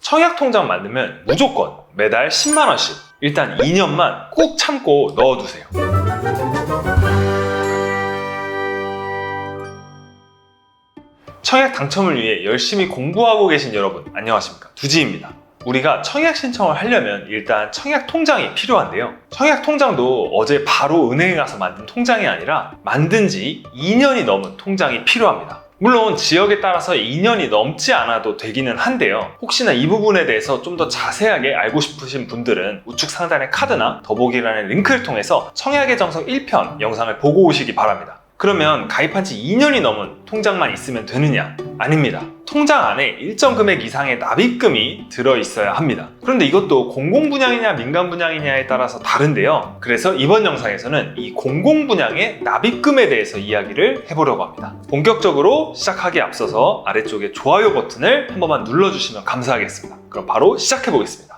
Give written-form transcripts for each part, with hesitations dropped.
청약통장 만들면 무조건 매달 10만원씩 일단 2년만 꾹 참고 넣어두세요. 청약 당첨을 위해 열심히 공부하고 계신 여러분 안녕하십니까, 두지입니다. 우리가 청약 신청을 하려면 일단 청약 통장이 필요한데요. 청약 통장도 어제 바로 은행에 가서 만든 통장이 아니라 만든 지 2년이 넘은 통장이 필요합니다. 물론 지역에 따라서 2년이 넘지 않아도 되기는 한데요. 혹시나 이 부분에 대해서 좀 더 자세하게 알고 싶으신 분들은 우측 상단의 카드나 더보기란의 링크를 통해서 청약의 정석 1편 영상을 보고 오시기 바랍니다. 그러면 가입한 지 2년이 넘은 통장만 있으면 되느냐? 아닙니다. 통장 안에 일정 금액 이상의 납입금이 들어있어야 합니다. 그런데 이것도 공공분양이냐 민간분양이냐에 따라서 다른데요. 그래서 이번 영상에서는 이 공공분양의 납입금에 대해서 이야기를 해보려고 합니다. 본격적으로 시작하기에 앞서서 아래쪽에 좋아요 버튼을 한 번만 눌러주시면 감사하겠습니다. 그럼 바로 시작해보겠습니다.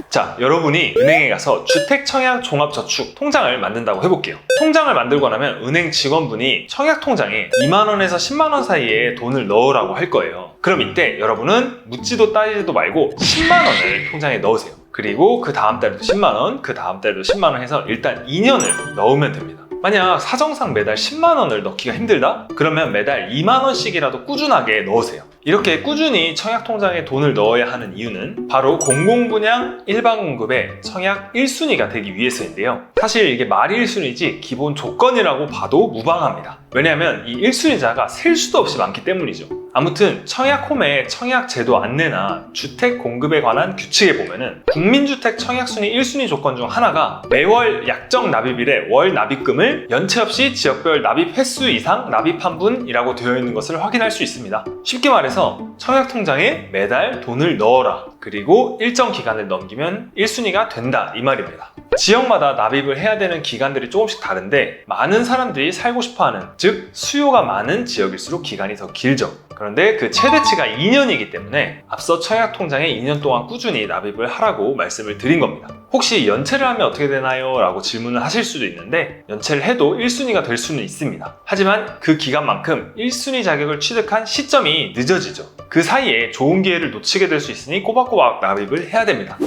자, 여러분이 은행에 가서 주택청약종합저축 통장을 만든다고 해볼게요. 통장을 만들고 나면 은행 직원분이 청약통장에 2만원에서 10만원 사이에 돈을 넣으라고 할 거예요. 그럼 이때 여러분은 묻지도 따지지도 말고 10만원을 통장에 넣으세요. 그리고 그 다음 달에도 10만원, 그 다음 달에도 10만원 해서 일단 2년을 넣으면 됩니다. 만약 사정상 매달 10만원을 넣기가 힘들다? 그러면 매달 2만원씩이라도 꾸준하게 넣으세요. 이렇게 꾸준히 청약통장에 돈을 넣어야 하는 이유는 바로 공공분양 일반공급의 청약 1순위가 되기 위해서인데요. 사실 이게 말이 1순위지 기본 조건이라고 봐도 무방합니다. 왜냐하면 이 1순위자가 셀 수도 없이 많기 때문이죠. 아무튼 청약홈의 청약제도 안내나 주택 공급에 관한 규칙에 보면은 국민주택 청약순위 1순위 조건 중 하나가 매월 약정 납입일에 월 납입금을 연체 없이 지역별 납입 횟수 이상 납입한 분이라고 되어 있는 것을 확인할 수 있습니다. 쉽게 말해서 청약통장에 매달 돈을 넣어라. 그리고 일정 기간을 넘기면 1순위가 된다, 이 말입니다. 지역마다 납입을 해야 되는 기간들이 조금씩 다른데 많은 사람들이 살고 싶어하는, 즉 수요가 많은 지역일수록 기간이 더 길죠. 그런데 그 최대치가 2년이기 때문에 앞서 청약통장에 2년 동안 꾸준히 납입을 하라고 말씀을 드린 겁니다. 혹시 연체를 하면 어떻게 되나요? 라고 질문을 하실 수도 있는데 연체를 해도 1순위가 될 수는 있습니다. 하지만 그 기간만큼 1순위 자격을 취득한 시점이 늦어지죠. 그 사이에 좋은 기회를 놓치게 될 수 있으니 꼬박꼬박 납입을 해야 됩니다.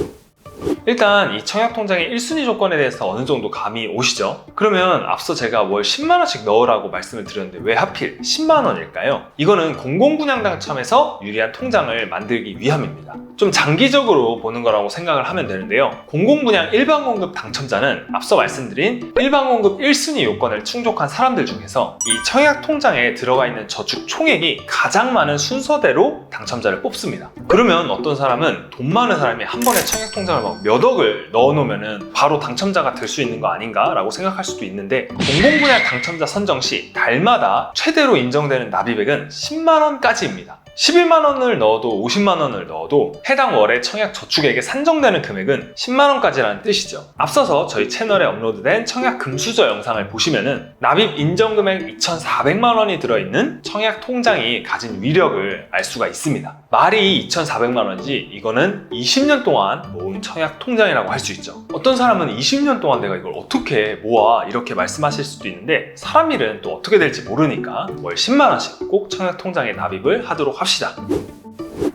일단 이 청약통장의 1순위 조건에 대해서 어느 정도 감이 오시죠? 그러면 앞서 제가 월 10만원씩 넣으라고 말씀을 드렸는데 왜 하필 10만원일까요? 이거는 공공분양 당첨에서 유리한 통장을 만들기 위함입니다. 좀 장기적으로 보는 거라고 생각을 하면 되는데요. 공공분양 일반공급 당첨자는 앞서 말씀드린 일반공급 1순위 요건을 충족한 사람들 중에서 이 청약통장에 들어가 있는 저축 총액이 가장 많은 순서대로 당첨자를 뽑습니다. 그러면 어떤 사람은 돈 많은 사람이 한 번에 청약통장을 막 몇 억을 넣어놓으면 바로 당첨자가 될 수 있는 거 아닌가 라고 생각할 수도 있는데 공공분양 당첨자 선정 시 달마다 최대로 인정되는 납입액은 10만원까지입니다. 11만원을 넣어도 50만원을 넣어도 해당 월의 청약 저축액에 산정되는 금액은 10만원까지라는 뜻이죠. 앞서서 저희 채널에 업로드된 청약 금수저 영상을 보시면은 납입 인정금액 2,400만원이 들어있는 청약 통장이 가진 위력을 알 수가 있습니다. 말이 2,400만원이지 이거는 20년 동안 모은 청약 통장이라고 할 수 있죠. 어떤 사람은 20년 동안 내가 이걸 어떻게 모아 이렇게 말씀하실 수도 있는데 사람 일은 또 어떻게 될지 모르니까 월 10만원씩 꼭 청약 통장에 납입을 하도록 합시다.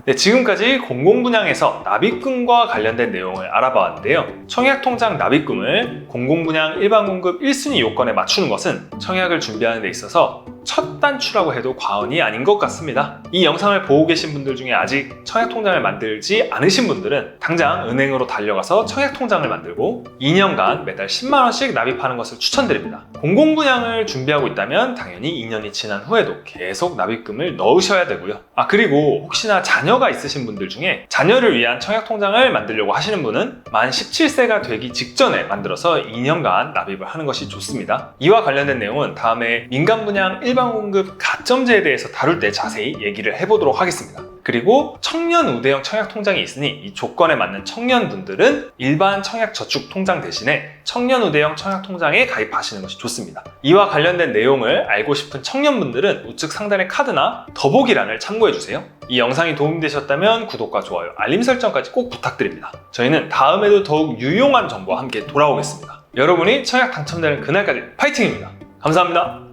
네, 지금까지 공공분양에서 납입금과 관련된 내용을 알아봤는데요. 청약통장 납입금을 공공분양 일반공급 1순위 요건에 맞추는 것은 청약을 준비하는 데 있어서 첫 단추라고 해도 과언이 아닌 것 같습니다. 이 영상을 보고 계신 분들 중에 아직 청약통장을 만들지 않으신 분들은 당장 은행으로 달려가서 청약통장을 만들고 2년간 매달 10만원씩 납입하는 것을 추천드립니다. 공공분양을 준비하고 있다면 당연히 2년이 지난 후에도 계속 납입금을 넣으셔야 되고요. 그리고 혹시나 자녀가 있으신 분들 중에 자녀를 위한 청약통장을 만들려고 하시는 분은 만 17세가 되기 직전에 만들어서 2년간 납입을 하는 것이 좋습니다. 이와 관련된 내용은 다음에 민간분양 일반공급 가점제에 대해서 다룰 때 자세히 얘기를 해보도록 하겠습니다. 그리고 청년 우대형 청약통장이 있으니 이 조건에 맞는 청년분들은 일반 청약저축통장 대신에 청년 우대형 청약통장에 가입하시는 것이 좋습니다. 이와 관련된 내용을 알고 싶은 청년분들은 우측 상단의 카드나 더보기란을 참고해주세요. 이 영상이 도움되셨다면 구독과 좋아요, 알림 설정까지 꼭 부탁드립니다. 저희는 다음에도 더욱 유용한 정보와 함께 돌아오겠습니다. 여러분이 청약 당첨되는 그날까지 파이팅입니다. 감사합니다.